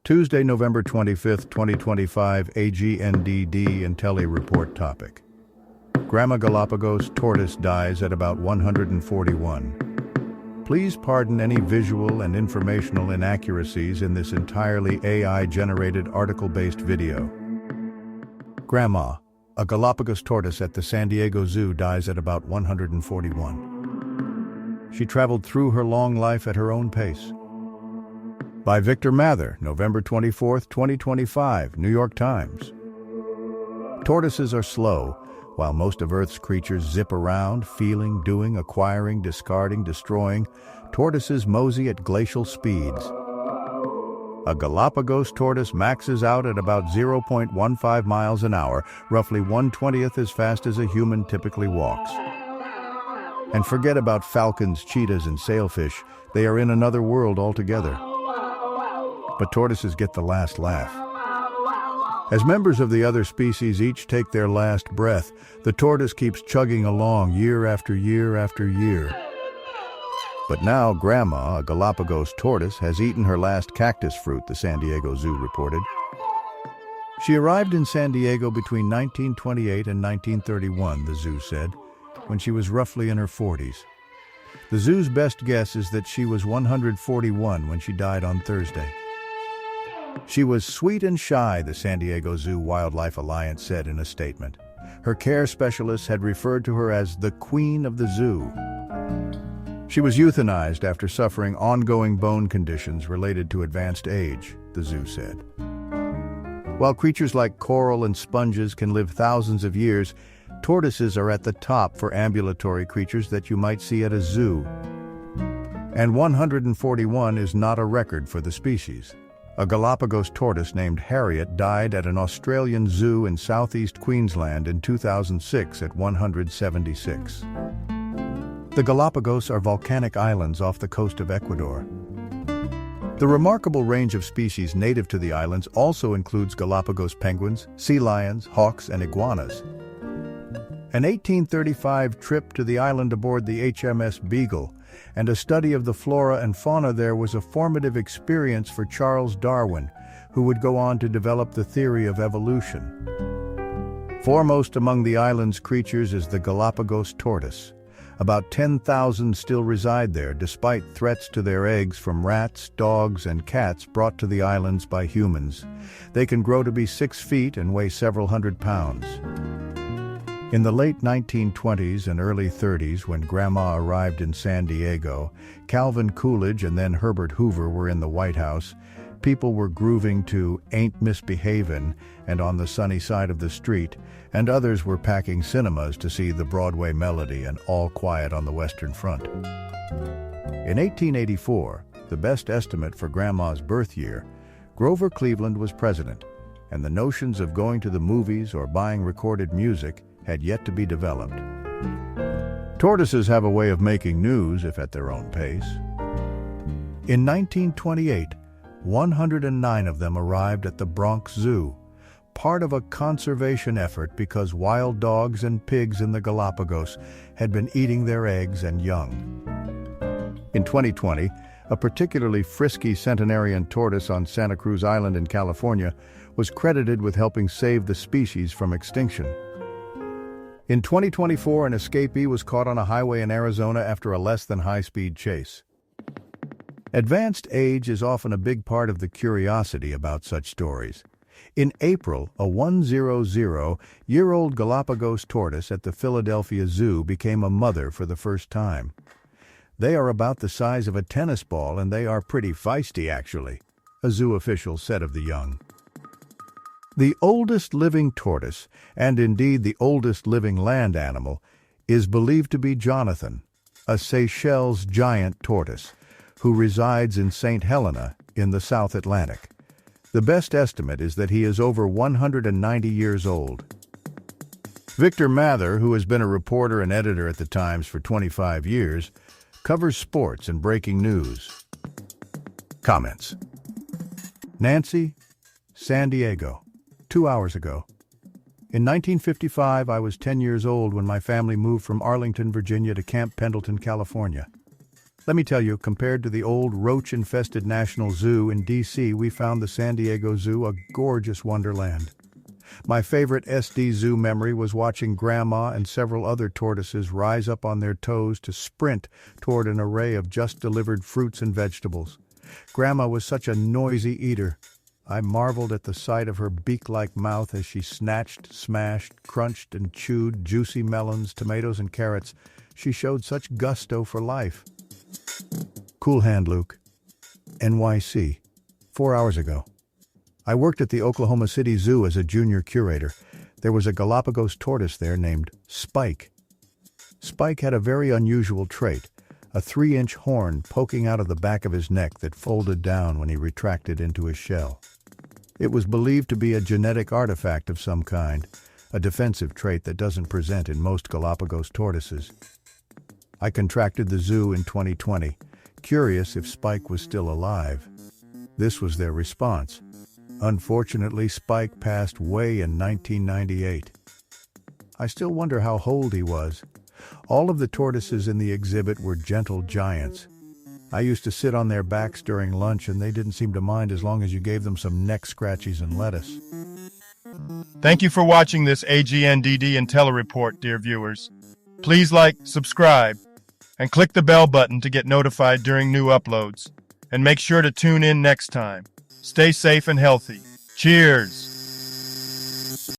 Tuesday, November 25th, 2025, AGNDD intelliReport topic. Gramma Galapagos tortoise dies at about 141. Please pardon any visual and informational inaccuracies in this entirely AI-generated article-based video. Gramma, a Galapagos tortoise at the San Diego Zoo, dies at about 141. She traveled through her long life at her own pace. By Victor Mather, November 24, 2025, New York Times. Tortoises are slow, while most of Earth's creatures zip around, feeling, doing, acquiring, discarding, destroying. Tortoises mosey at glacial speeds. A Galapagos tortoise maxes out at about 0.15 miles an hour, roughly 1/20th as fast as a human typically walks. And forget about falcons, cheetahs, and sailfish. They are in another world altogether. But tortoises get the last laugh. As members of the other species each take their last breath, the tortoise keeps chugging along year after year after year. But now Gramma, a Galapagos tortoise, has eaten her last cactus fruit, the San Diego Zoo reported. She arrived in San Diego between 1928 and 1931, the zoo said, when she was roughly in her 40s. The zoo's best guess is that she was 141 when she died on Thursday. She was sweet and shy, the San Diego Zoo Wildlife Alliance said in a statement. Her care specialists had referred to her as the Queen of the Zoo. She was euthanized after suffering ongoing bone conditions related to advanced age, the zoo said. While creatures like coral and sponges can live thousands of years, tortoises are at the top for ambulatory creatures that you might see at a zoo. And 141 is not a record for the species. A Galapagos tortoise named Harriet died at an Australian zoo in southeast Queensland in 2006 at 176. The Galapagos are volcanic islands off the coast of Ecuador. The remarkable range of species native to the islands also includes Galapagos penguins, sea lions, hawks, and iguanas. An 1835 trip to the island aboard the HMS Beagle and a study of the flora and fauna there was a formative experience for Charles Darwin, who would go on to develop the theory of evolution. Foremost among the island's creatures is the Galapagos tortoise. About 10,000 still reside there, despite threats to their eggs from rats, dogs, and cats brought to the islands by humans. They can grow to be 6 feet and weigh several hundred pounds. In the late 1920s and early 30s, when Gramma arrived in San Diego, Calvin Coolidge and then Herbert Hoover were in the White House. People were grooving to Ain't Misbehavin' and On the Sunny Side of the Street, and others were packing cinemas to see the Broadway Melody and All Quiet on the Western Front. In 1884, the best estimate for Gramma's birth year, Grover Cleveland was president, and the notions of going to the movies or buying recorded music had yet to be developed. Tortoises have a way of making news, if at their own pace. In 1928, 109 of them arrived at the Bronx Zoo, part of a conservation effort because wild dogs and pigs in the Galapagos had been eating their eggs and young. In 2020, a particularly frisky centenarian tortoise on Santa Cruz Island in California was credited with helping save the species from extinction. In 2024, an escapee was caught on a highway in Arizona after a less-than-high-speed chase. Advanced age is often a big part of the curiosity about such stories. In April, a 100-year-old Galapagos tortoise at the Philadelphia Zoo became a mother for the first time. They are about the size of a tennis ball, and they are pretty feisty, actually, a zoo official said of the young. The oldest living tortoise, and indeed the oldest living land animal, is believed to be Jonathan, a Seychelles giant tortoise, who resides in St. Helena in the South Atlantic. The best estimate is that he is over 190 years old. Victor Mather, who has been a reporter and editor at the Times for 25 years, covers sports and breaking news. Comments. Nancy, San Diego. 2 hours ago. In 1955, I was 10 years old when my family moved from Arlington, Virginia to Camp Pendleton, California. Let me tell you, compared to the old roach-infested National Zoo in D.C., we found the San Diego Zoo a gorgeous wonderland. My favorite SD Zoo memory was watching Gramma and several other tortoises rise up on their toes to sprint toward an array of just-delivered fruits and vegetables. Gramma was such a noisy eater. I marveled at the sight of her beak-like mouth as she snatched, smashed, crunched, and chewed juicy melons, tomatoes, and carrots. She showed such gusto for life. Cool hand, Luke. NYC. 4 hours ago. I worked at the Oklahoma City Zoo as a junior curator. There was a Galapagos tortoise there named Spike. Spike had a very unusual trait, a 3-inch horn poking out of the back of his neck that folded down when he retracted into his shell. It was believed to be a genetic artifact of some kind, a defensive trait that doesn't present in most Galapagos tortoises. I contracted the zoo in 2020, curious if Spike was still alive. This was their response. Unfortunately, Spike passed away in 1998. I still wonder how old he was. All of the tortoises in the exhibit were gentle giants. I used to sit on their backs during lunch and they didn't seem to mind as long as you gave them some neck scratchies and lettuce. Thank you for watching this AGNDD intelliReport, dear viewers. Please like, subscribe, and click the bell button to get notified during new uploads. And make sure to tune in next time. Stay safe and healthy. Cheers!